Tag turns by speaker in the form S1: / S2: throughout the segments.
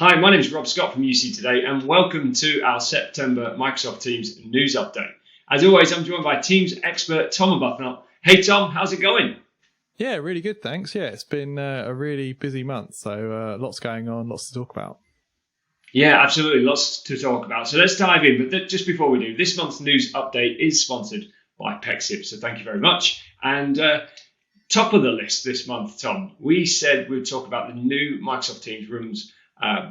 S1: Hi, my name is Rob Scott from UC Today, and welcome to our September Microsoft Teams news update. As always, I'm joined by Teams expert Tom Arbuthnot. Hey Tom, how's it going?
S2: Yeah, really good, thanks. Yeah, it's been a really busy month, so lots going on, lots to talk about.
S1: Yeah, absolutely, lots to talk about. So let's dive in. But just before we do, this month's news update is sponsored by Pexip, so thank you very much. And top of the list this month, Tom, we said we'd talk about the new Microsoft Teams Rooms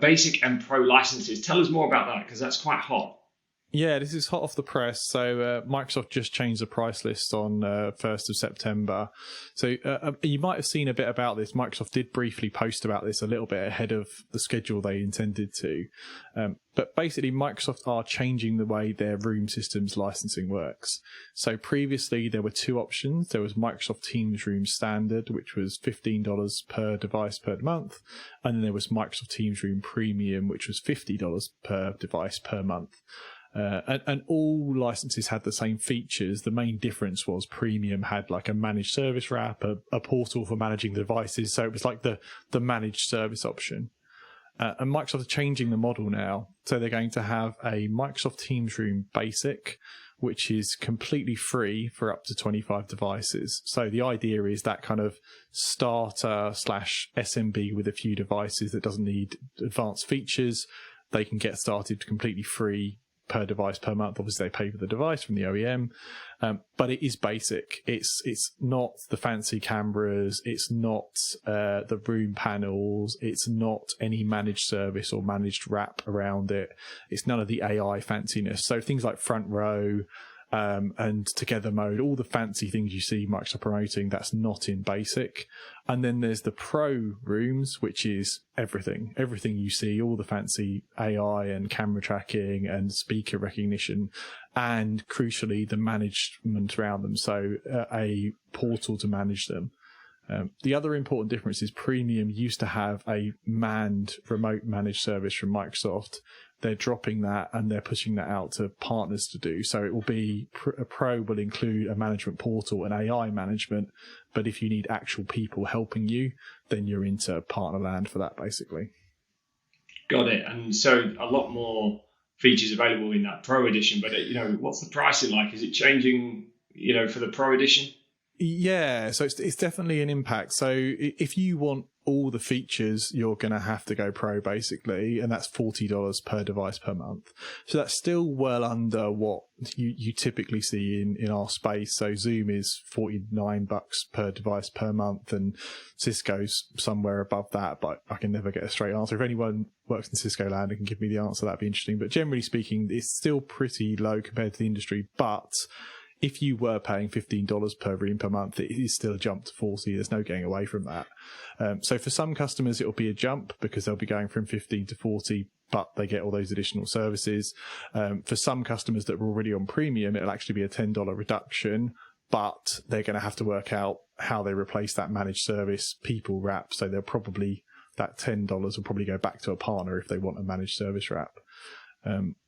S1: Basic and Pro licenses. Tell us more about that, because that's quite hot.
S2: Yeah, this is hot off the press. So Microsoft just changed the price list on 1st of September. So you might have seen a bit about this. Microsoft did briefly post about this a little bit ahead of the schedule they intended to. But basically, Microsoft are changing the way their room systems licensing works. So previously, there were two options. There was Microsoft Teams Room Standard, which was $15 per device per month. And then there was Microsoft Teams Room Premium, which was $50 per device per month. And all licenses had the same features. The main difference was Premium had like a managed service wrap, a portal for managing the devices. So it was like the managed service option. And Microsoft are changing the model now. So they're going to have a Microsoft Teams Room Basic, which is completely free for up to 25 devices. So the idea is that kind of starter / SMB with a few devices that doesn't need advanced features. They can get started completely free per device per month. Obviously, they pay for the device from the OEM, but it is basic. It's not the fancy cameras. It's not the room panels. It's not any managed service or managed wrap around it. It's none of the AI fanciness. So things like front row and together mode, all the fancy things you see Microsoft promoting, that's not in basic. And then there's the pro rooms, which is everything you see, all the fancy AI and camera tracking and speaker recognition, and crucially the management around them. So a portal to manage them. The other important difference is Premium used to have a manned remote managed service from Microsoft. They're dropping that and they're pushing that out to partners to do. So it will be a Pro will include a management portal and AI management. But if you need actual people helping you, then you're into partner land for that, basically.
S1: Got it. And so a lot more features available in that Pro edition. But what's the pricing like? Is it changing? For the Pro edition?
S2: Yeah, so it's definitely an impact. So if you want all the features, you're going to have to go Pro, basically, and that's $40 per device per month. So that's still well under what you typically see in our space. So Zoom is $49 per device per month, and Cisco's somewhere above that, but I can never get a straight answer. If anyone works in Cisco land and can give me the answer, that'd be interesting. But generally speaking, it's still pretty low compared to the industry, but if you were paying $15 per room per month, it is still a jump to 40. There's no getting away from that. So for some customers, it'll be a jump because they'll be going from 15 to 40, but they get all those additional services. For some customers that were already on Premium, it'll actually be a $10 reduction, but they're going to have to work out how they replace that managed service people wrap. So they'll probably, that $10 will probably go back to a partner if they want a managed service wrap.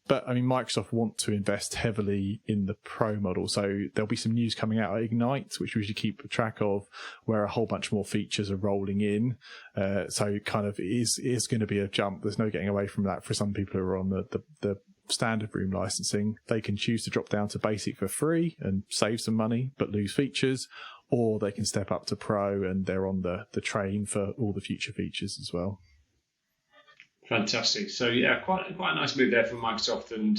S2: But I mean, Microsoft want to invest heavily in the Pro model. So there'll be some news coming out at Ignite, which we should keep track of, where a whole bunch more features are rolling in. So kind of is going to be a jump. There's no getting away from that. For some people who are on the standard room licensing, they can choose to drop down to basic for free and save some money, but lose features, or they can step up to Pro and they're on the train for all the future features as well.
S1: Fantastic. So yeah, quite a nice move there from Microsoft, and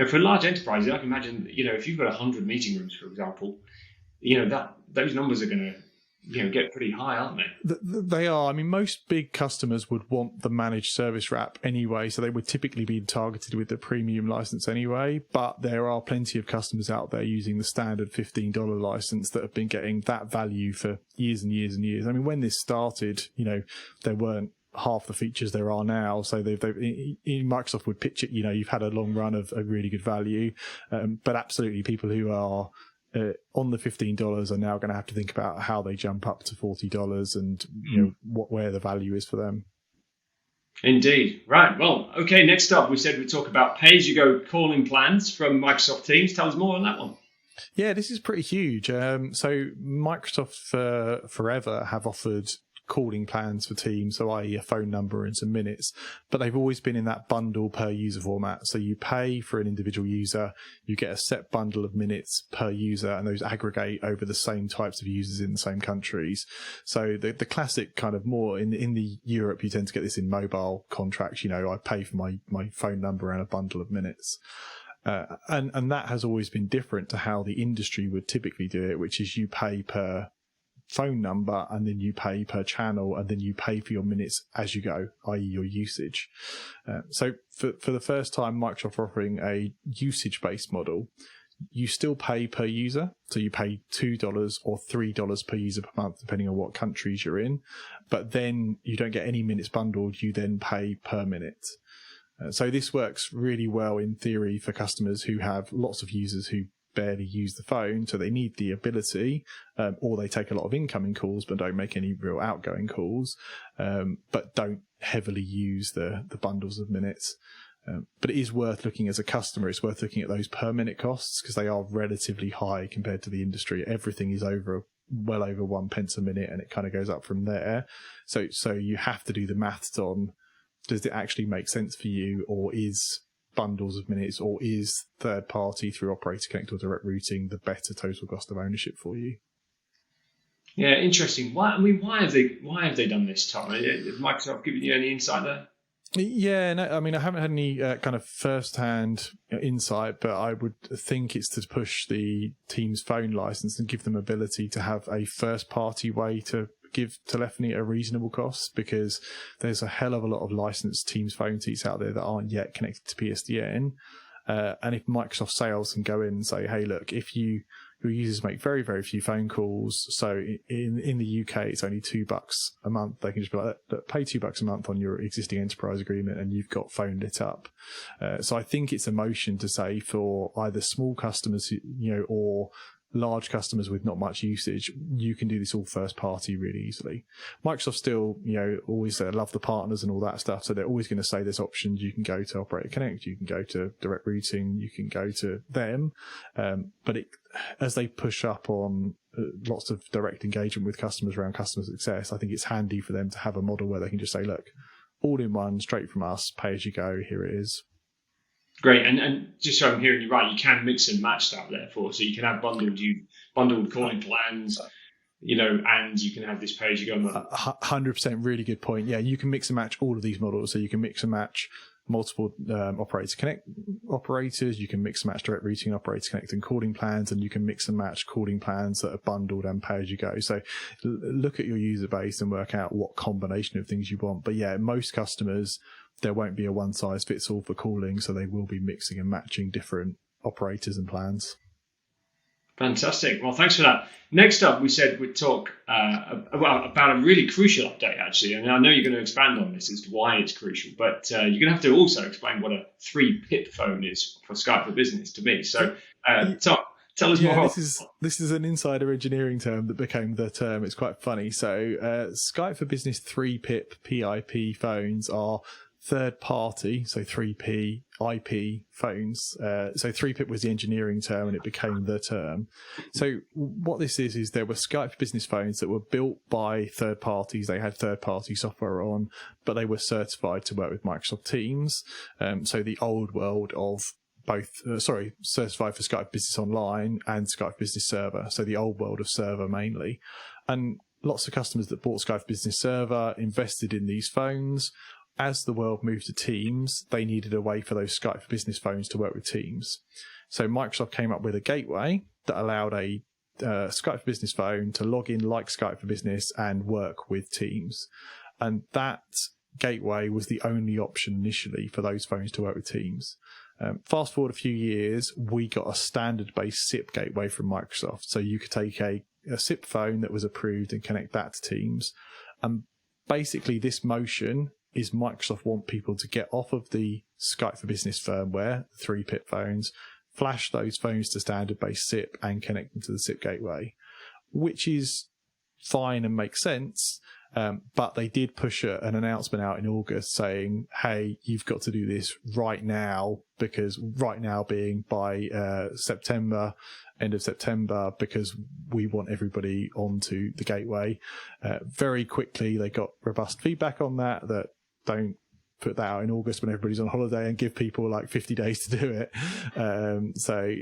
S1: for large enterprises, I can imagine if you've got 100 meeting rooms, for example, that those numbers are going to get pretty high, aren't they?
S2: They are. I mean, most big customers would want the managed service wrap anyway, so they would typically be targeted with the premium license anyway. But there are plenty of customers out there using the standard $15 license that have been getting that value for years and years and years. I mean, when this started, there weren't half the features there are now, so Microsoft would pitch it, you've had a long run of a really good value, but absolutely people who are on the $15 are now going to have to think about how they jump up to $40 and where the value is for them.
S1: Indeed. Right. Well, okay, next up we said we'd talk about pay-as-you-go calling plans from Microsoft Teams. Tell us more on that one.
S2: Yeah, this is pretty huge. So Microsoft forever have offered calling plans for Teams, so i.e. a phone number and some minutes, but they've always been in that bundle per user format. So you pay for an individual user, you get a set bundle of minutes per user, and those aggregate over the same types of users in the same countries. So the classic kind of more in the Europe, you tend to get this in mobile contracts. I pay for my phone number and a bundle of minutes. And that has always been different to how the industry would typically do it, which is you pay per phone number and then you pay per channel and then you pay for your minutes as you go, i.e. your usage. So for the first time, Microsoft are offering a usage-based model. You still pay per user, so you pay $2 or $3 per user per month, depending on what countries you're in, but then you don't get any minutes bundled, you then pay per minute. So this works really well in theory for customers who have lots of users who barely use the phone, so they need the ability, or they take a lot of incoming calls but don't make any real outgoing calls, but don't heavily use the bundles of minutes. But it is worth looking as a customer. It's worth looking at those per minute costs because they are relatively high compared to the industry. Everything is well over 1 pence a minute, and it kind of goes up from there. So you have to do the maths on, does it actually make sense for you, or is bundles of minutes, or is third party through Operator Connect or direct routing the better total cost of ownership for you?
S1: Yeah, interesting. Why have they done this, Tom? Has Microsoft given you any insight there?
S2: Yeah, no, I mean, I haven't had any kind of first-hand insight, but I would think it's to push the Teams phone license and give them ability to have a first-party way to give telephony at a reasonable cost, because there's a hell of a lot of licensed Teams phone seats out there that aren't yet connected to PSTN. And if Microsoft sales can go in and say, hey, look, if your users make very, very few phone calls, so in the UK it's only $2 a month, they can just be like, pay $2 a month on your existing enterprise agreement and you've got phone lit up. So I think it's a motion to say for either small customers, or large customers with not much usage, you can do this all first party really easily. Microsoft still, always love the partners and all that stuff. So they're always going to say there's options. You can go to Operator Connect, you can go to direct routing, you can go to them. But as they push up on lots of direct engagement with customers around customer success, I think it's handy for them to have a model where they can just say, look, all in one, straight from us, pay as you go, here it is.
S1: Great, and just so I'm hearing you right, you can mix and match that therefore, so you can have bundled calling plans, and you can have this pay-as-you-go model.
S2: 100%, really good point. Yeah, you can mix and match all of these models, so you can mix and match multiple Operator Connect operators, you can mix and match direct routing, Operator Connect and calling plans, and you can mix and match calling plans that are bundled and pay-as-you-go. So look at your user base and work out what combination of things you want. But yeah, most customers, there won't be a one-size-fits-all for calling, so they will be mixing and matching different operators and plans.
S1: Fantastic. Well, thanks for that. Next up, we said we'd talk about a really crucial update, actually. And I know you're going to expand on this as to why it's crucial, but you're going to have to also explain what a 3-pip phone is for Skype for Business to me. So, Tom, tell us more.
S2: This is an insider engineering term that became the term. It's quite funny. So Skype for Business 3-pip PIP phones are third party, so 3P IP phones. So 3PIP was the engineering term and it became the term. So what this is there were Skype for Business phones that were built by third parties. They had third party software on, but they were certified to work with Microsoft Teams. So the old world of both, certified for Skype Business Online and Skype Business Server. So the old world of server mainly. And lots of customers that bought Skype Business Server invested in these phones. As the world moved to Teams, they needed a way for those Skype for Business phones to work with Teams. So Microsoft came up with a gateway that allowed a Skype for Business phone to log in like Skype for Business and work with Teams. And that gateway was the only option initially for those phones to work with Teams. Fast forward a few years, we got a standard-based SIP gateway from Microsoft. So you could take a SIP phone that was approved and connect that to Teams. And basically this motion is Microsoft want people to get off of the Skype for Business firmware, 3PIP phones, flash those phones to standard-based SIP and connect them to the SIP gateway, which is fine and makes sense. But they did push an announcement out in August saying, hey, you've got to do this right now, because right now being by September, end of September because we want everybody onto the gateway. Very quickly, they got robust feedback on that don't put that out in August when everybody's on holiday and give people like 50 days to do it. So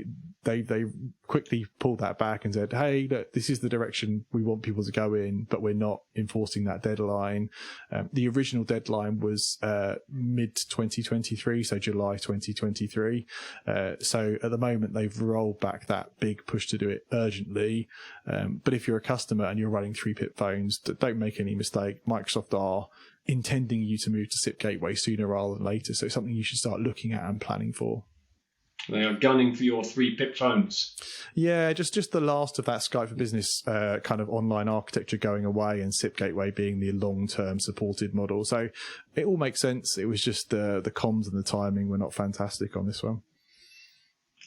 S2: they quickly pulled that back and said, hey, look, this is the direction we want people to go in, but we're not enforcing that deadline. The original deadline was mid 2023, so July 2023. So at the moment, they've rolled back that big push to do it urgently. But if you're a customer and you're running 3-pip phones, don't make any mistake. Microsoft are intending you to move to SIP Gateway sooner rather than later. So it's something you should start looking at and planning for.
S1: They are gunning for your 3-pip phones.
S2: Yeah, just the last of that Skype for Business kind of online architecture going away and SIP Gateway being the long-term supported model. So it all makes sense. It was just the comms and the timing were not fantastic on this one.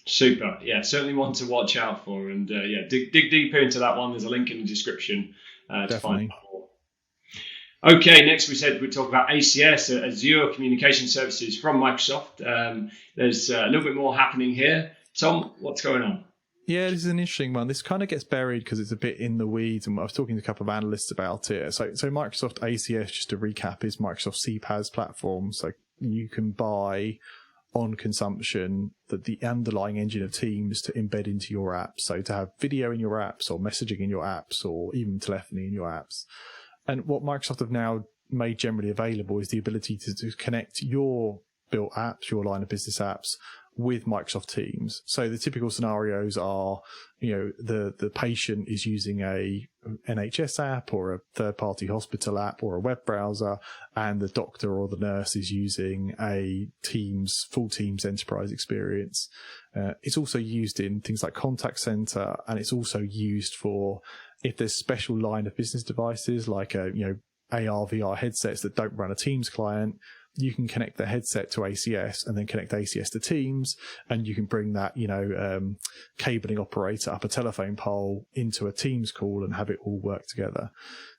S1: Super. Yeah, certainly one to watch out for. And dig deeper into that one. There's a link in the description to find out more. Okay, next we said we'd talk about ACS, Azure Communication Services from Microsoft. There's a little bit more happening here. Tom, what's going on?
S2: Yeah, this is an interesting one. This kind of gets buried because it's a bit in the weeds, and I was talking to a couple of analysts about it. So Microsoft ACS, just to recap, is Microsoft CPaaS platform. So you can buy on consumption the underlying engine of Teams to embed into your apps. So to have video in your apps or messaging in your apps or even telephony in your apps. And what Microsoft have now made generally available is the ability to connect your built apps, your line of business apps, with Microsoft Teams. So the typical scenarios are, the patient is using a NHS app or a third-party hospital app or a web browser, and the doctor or the nurse is using a full Teams enterprise experience. It's also used in things like contact center, and it's also used for if there's special line of business devices like AR, VR headsets that don't run a Teams client. You can connect the headset to ACS and then connect ACS to Teams, and you can bring that, cabling operator up a telephone pole into a Teams call and have it all work together.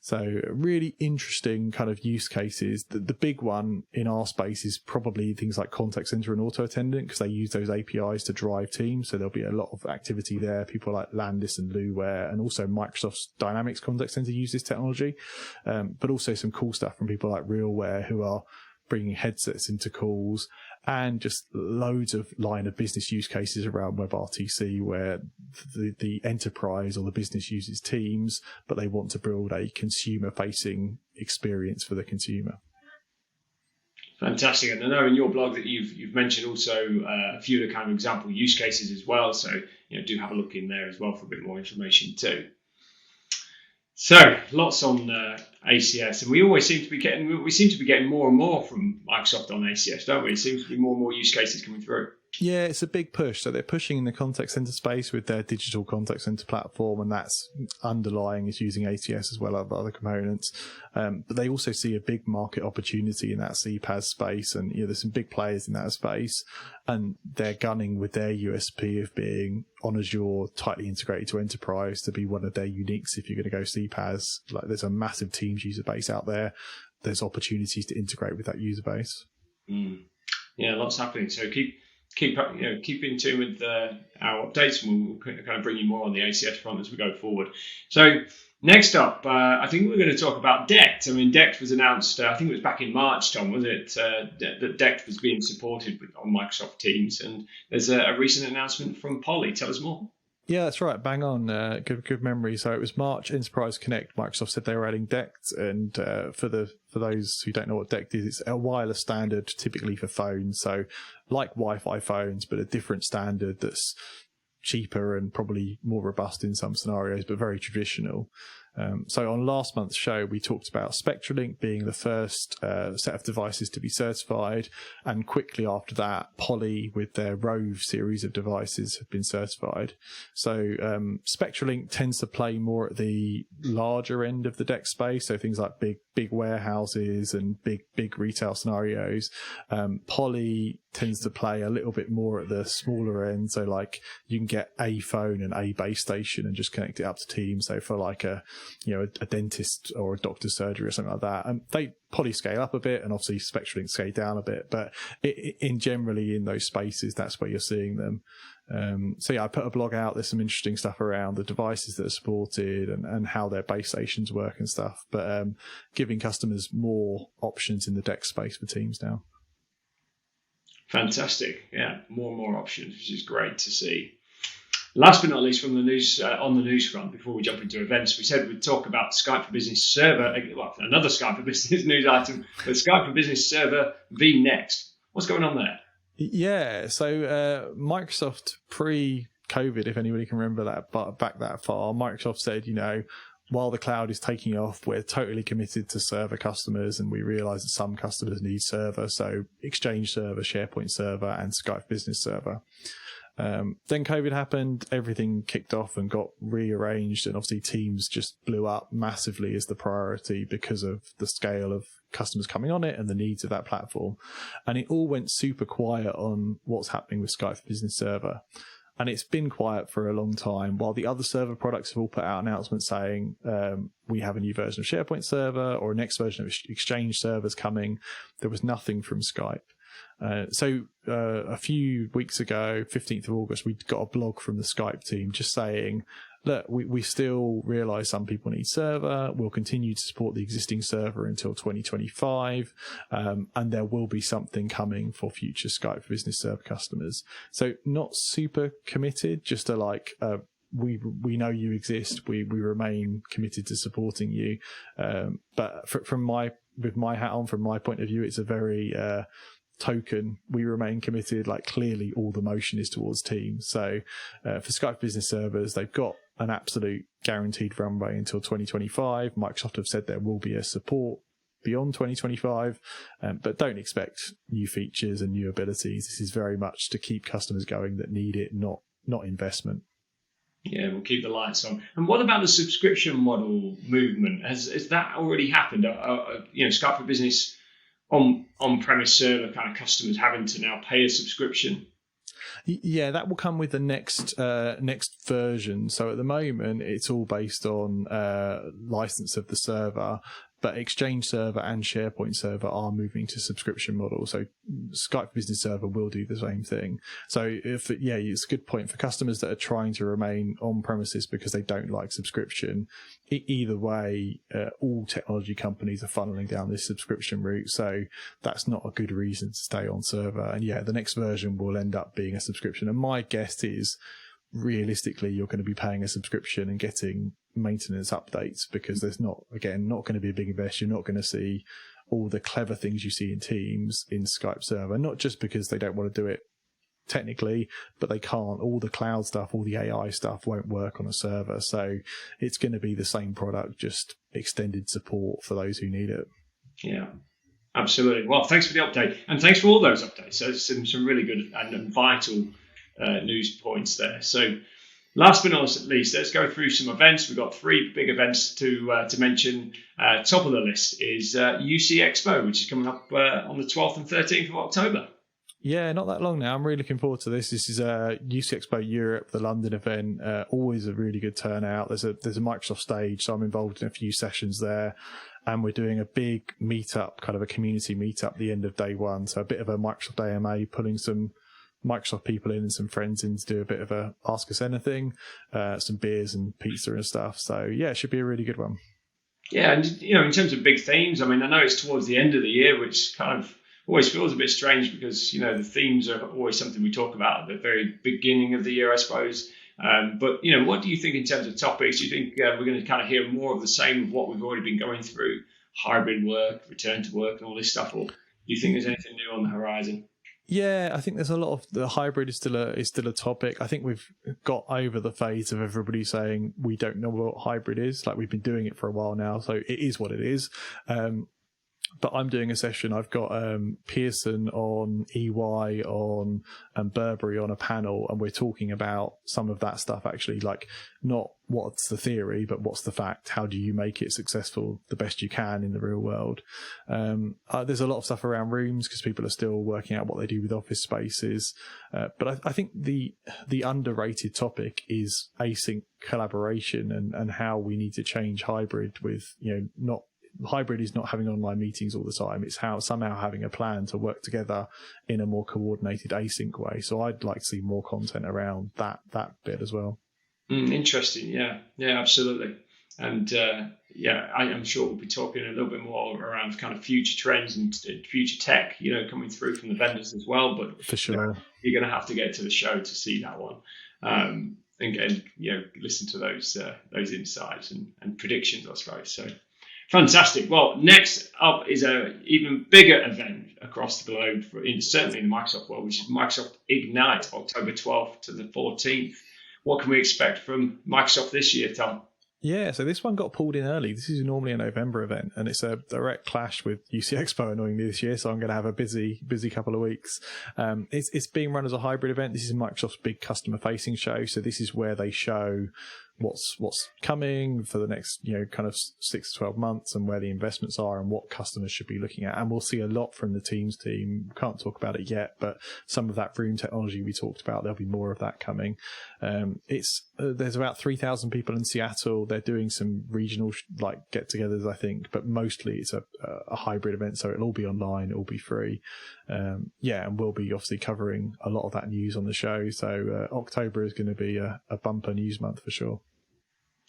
S2: So really interesting kind of use cases. The big one in our space is probably things like contact center and auto attendant, because they use those APIs to drive Teams. So there'll be a lot of activity there. People like Landis and Luware, and also Microsoft's Dynamics Contact Center use this technology, but also some cool stuff from people like RealWare who are bringing headsets into calls, and just loads of line of business use cases around WebRTC where the enterprise or the business uses Teams, but they want to build a consumer-facing experience for the consumer.
S1: Fantastic. And I know in your blog that you've mentioned also a few of the kind of example use cases as well. So do have a look in there as well for a bit more information too. So lots on ACS, and we seem to be getting more and more from Microsoft on ACS, don't we? It seems to be more and more use cases coming through.
S2: Yeah, it's a big push. So they're pushing in the contact center space with their digital contact center platform, and that's underlying is using ACS as well as other components. But they also see a big market opportunity in that CPaaS space, and there's some big players in that space, and they're gunning with their USP of being on Azure, tightly integrated to enterprise, to be one of their uniques. If you're going to go CPaaS, like there's a massive Teams user base out there. There's opportunities to integrate with that user base.
S1: Yeah, lots happening. So keep in tune with our updates, and we'll kind of bring you more on the ACS front as we go forward. So next up, I think we're going to talk about DECT. I mean, DECT was announced, I think it was back in March, Tom, was it? That DECT was being supported on Microsoft Teams, and there's a recent announcement from Polly. Tell us more.
S2: Yeah, that's right. Bang on. Good memory. So it was March, Enterprise Connect. Microsoft said they were adding DECT, and for those who don't know what DECT is, it's a wireless standard typically for phones. So like Wi-Fi phones, but a different standard that's cheaper and probably more robust in some scenarios, but very traditional. So on last month's show, we talked about SpectraLink being the first set of devices to be certified, and quickly after that, Poly with their Rove series of devices have been certified. So SpectraLink tends to play more at the larger end of the DECT space, so things like big warehouses and big retail scenarios. Poly tends to play a little bit more at the smaller end, so like you can get a phone and a base station and just connect it up to Teams. So for like a a dentist or a doctor's surgery or something like that. And they probably scale up a bit, and obviously SpectraLink scale down a bit, but generally in those spaces, that's where you're seeing them. So yeah, I put a blog out. There's some interesting stuff around the devices that are supported and how their base stations work and stuff, but giving customers more options in the DECT space for Teams now.
S1: Fantastic. Yeah, more and more options, which is great to see. Last but not least, from the news on the news front, before we jump into events, we said we'd talk about Skype for Business Server, well, another Skype for Business news item, but Skype for Business Server vNext. What's going on there?
S2: Yeah, so Microsoft pre-COVID, if anybody can remember that, but back that far, Microsoft said, while the cloud is taking off, we're totally committed to server customers, and we realize that some customers need server, so Exchange Server, SharePoint Server, and Skype Business Server. Then COVID happened, everything kicked off and got rearranged, and obviously Teams just blew up massively as the priority because of the scale of customers coming on it and the needs of that platform. And it all went super quiet on what's happening with Skype for Business Server. And it's been quiet for a long time, while the other server products have all put out announcements saying we have a new version of SharePoint Server or a next version of Exchange Servers coming. There was nothing from Skype. So a few weeks ago, 15th of August, we got a blog from the Skype team just saying, look, we still realise some people need server. We'll continue to support the existing server until 2025, and there will be something coming for future Skype for Business Server customers. So not super committed, just to we know you exist. We remain committed to supporting you. But with my hat on, from my point of view, it's a very token. We remain committed. Clearly all the motion is towards Teams. So for Skype Business Servers, they've got an absolute guaranteed runway until 2025. Microsoft have said there will be a support beyond 2025, but don't expect new features and new abilities. This is very much to keep customers going that need it, not investment.
S1: Yeah, we'll keep the lights on. And what about the subscription model movement? Has that already happened? Skype for Business on-premise server kind of customers having to now pay a subscription?
S2: Yeah, that will come with the next version. So at the moment, it's all based on license of the server, but Exchange Server and SharePoint Server are moving to subscription models. So Skype Business Server will do the same thing. So it's a good point for customers that are trying to remain on premises because they don't like subscription. Either way, all technology companies are funneling down this subscription route. So that's not a good reason to stay on server. And yeah, the next version will end up being a subscription. And my guess is, realistically, you're going to be paying a subscription and getting maintenance updates, because there's not going to be a big invest. You're not going to see all the clever things you see in Teams in Skype Server, not just because they don't want to do it technically, but they can't. All the cloud stuff, all the AI stuff won't work on a server. So it's going to be the same product, just extended support for those who need it.
S1: Yeah, absolutely. Well, thanks for the update, and thanks for all those updates. So some really good and vital news points there. So last but not least, let's go through some events. We've got 3 big events to mention. Top of the list is UC Expo, which is coming up on the 12th and 13th of October.
S2: Yeah, not that long now. I'm really looking forward to this. This is UC Expo Europe, the London event. Always a really good turnout. There's a Microsoft stage, so I'm involved in a few sessions there. And we're doing a big meetup, kind of a community meetup at the end of day one. So a bit of a Microsoft AMA, pulling some Microsoft people in and some friends in to do a bit of a Ask Us Anything, some beers and pizza and stuff. So yeah, it should be a really good one.
S1: Yeah, and in terms of big themes, I know it's towards the end of the year, which kind of always feels a bit strange because the themes are always something we talk about at the very beginning of the year, I suppose. But what do you think in terms of topics? Do you think we're going to kind of hear more of the same of what we've already been going through, hybrid work, return to work, and all this stuff, or do you think there's anything new on the horizon?
S2: Yeah, I think there's a lot of the hybrid is still a topic. I think we've got over the phase of everybody saying we don't know what hybrid is. We've been doing it for a while now, so it is what it is. but I'm doing a session. I've got Pearson on, EY on, and Burberry on a panel, and we're talking about some of that stuff actually, like not what's the theory, but what's the fact. How do you make it successful the best you can in the real world? There's a lot of stuff around rooms because people are still working out what they do with office spaces. But I think the underrated topic is async collaboration and how we need to change hybrid with, not hybrid is not having online meetings all the time. It's how somehow having a plan to work together in a more coordinated async way. So I'd like to see more content around that bit as well.
S1: Interesting. Yeah, absolutely. And I'm sure we'll be talking a little bit more around kind of future trends and future tech, coming through from the vendors as well. But
S2: for sure,
S1: you're going to have to get to the show to see that one. And listen to those insights and predictions, I suppose. So fantastic. Well, next up is a even bigger event across the globe, certainly in the Microsoft world, which is Microsoft Ignite, October 12th to the 14th. What can we expect from Microsoft this year, Tom?
S2: Yeah, so this one got pulled in early. This is normally a November event, and it's a direct clash with UC Expo annoyingly this year, so I'm going to have a busy couple of weeks. It's being run as a hybrid event. This is Microsoft's big customer-facing show, so this is where they show what's coming for the next kind of 6 to 12 months and where the investments are and what customers should be looking at. And we'll see a lot from the Teams team. Can't talk about it yet, but some of that room technology we talked about, there'll be more of that coming. There's about 3,000 people in Seattle. They're doing some regional get-togethers, I think, but mostly it's a hybrid event, so it'll all be online, it'll be free. And we'll be obviously covering a lot of that news on the show. So October is going to be a bumper news month for sure.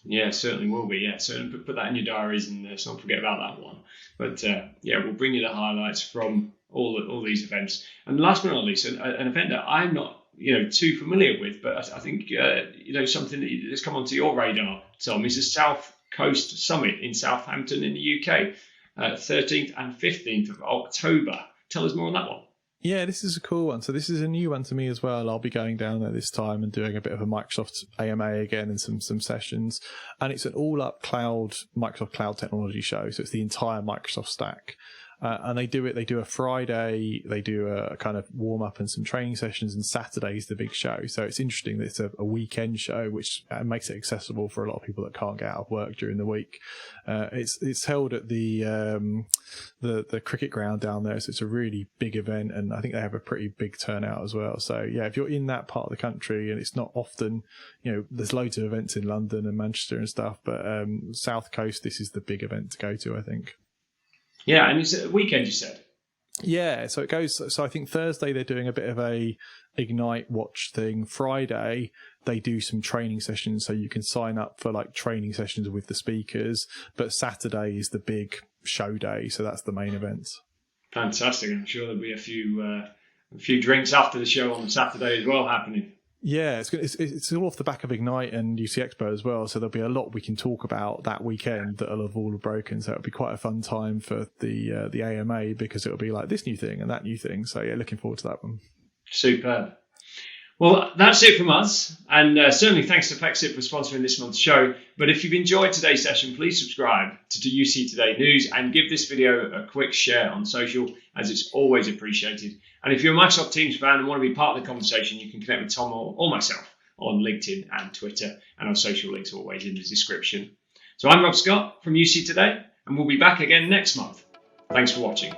S1: Yeah, certainly will be. Yeah, so put that in your diaries and let's not forget about that one. But we'll bring you the highlights from all these events. And last but not least, an event that I'm not too familiar with, but I think something that's come onto your radar, Tom, is the South Coast Summit in Southampton in the UK, 13th and 15th of October. Tell us more on that one.
S2: Yeah, this is a cool one. So this is a new one to me as well. I'll be going down there this time and doing a bit of a Microsoft AMA again and some sessions. And it's an all-up Microsoft Cloud Technology show. So it's the entire Microsoft stack. And they do a Friday, they do a kind of warm up and some training sessions, and Saturday is the big show. So it's interesting that it's a weekend show, which makes it accessible for a lot of people that can't get out of work during the week. It's held at the cricket ground down there, so it's a really big event, and I think they have a pretty big turnout as well. So yeah, if you're in that part of the country, and it's not often, there's loads of events in London and Manchester and stuff, but South Coast, this is the big event to go to, I think.
S1: Yeah, and it's a weekend, you said?
S2: Yeah, so it goes. So I think Thursday they're doing a bit of a Ignite Watch thing. Friday they do some training sessions, so you can sign up for training sessions with the speakers. But Saturday is the big show day, so that's the main event. Fantastic!
S1: I'm sure there'll be a few drinks after the show on Saturday as well happening.
S2: Yeah, it's all off the back of Ignite and UC Expo as well, so there'll be a lot we can talk about that weekend that'll have all broken. So it'll be quite a fun time for the AMA, because it'll be like this new thing and that new thing. So yeah, looking forward to that one.
S1: Superb. Well, that's it from us, and certainly thanks to Pexip for sponsoring this month's show. But if you've enjoyed today's session, please subscribe to UC Today News and give this video a quick share on social, as it's always appreciated. And if you're a Microsoft Teams fan and want to be part of the conversation, you can connect with Tom or myself on LinkedIn and Twitter, and our social links are always in the description. So I'm Rob Scott from UC Today, and we'll be back again next month. Thanks for watching.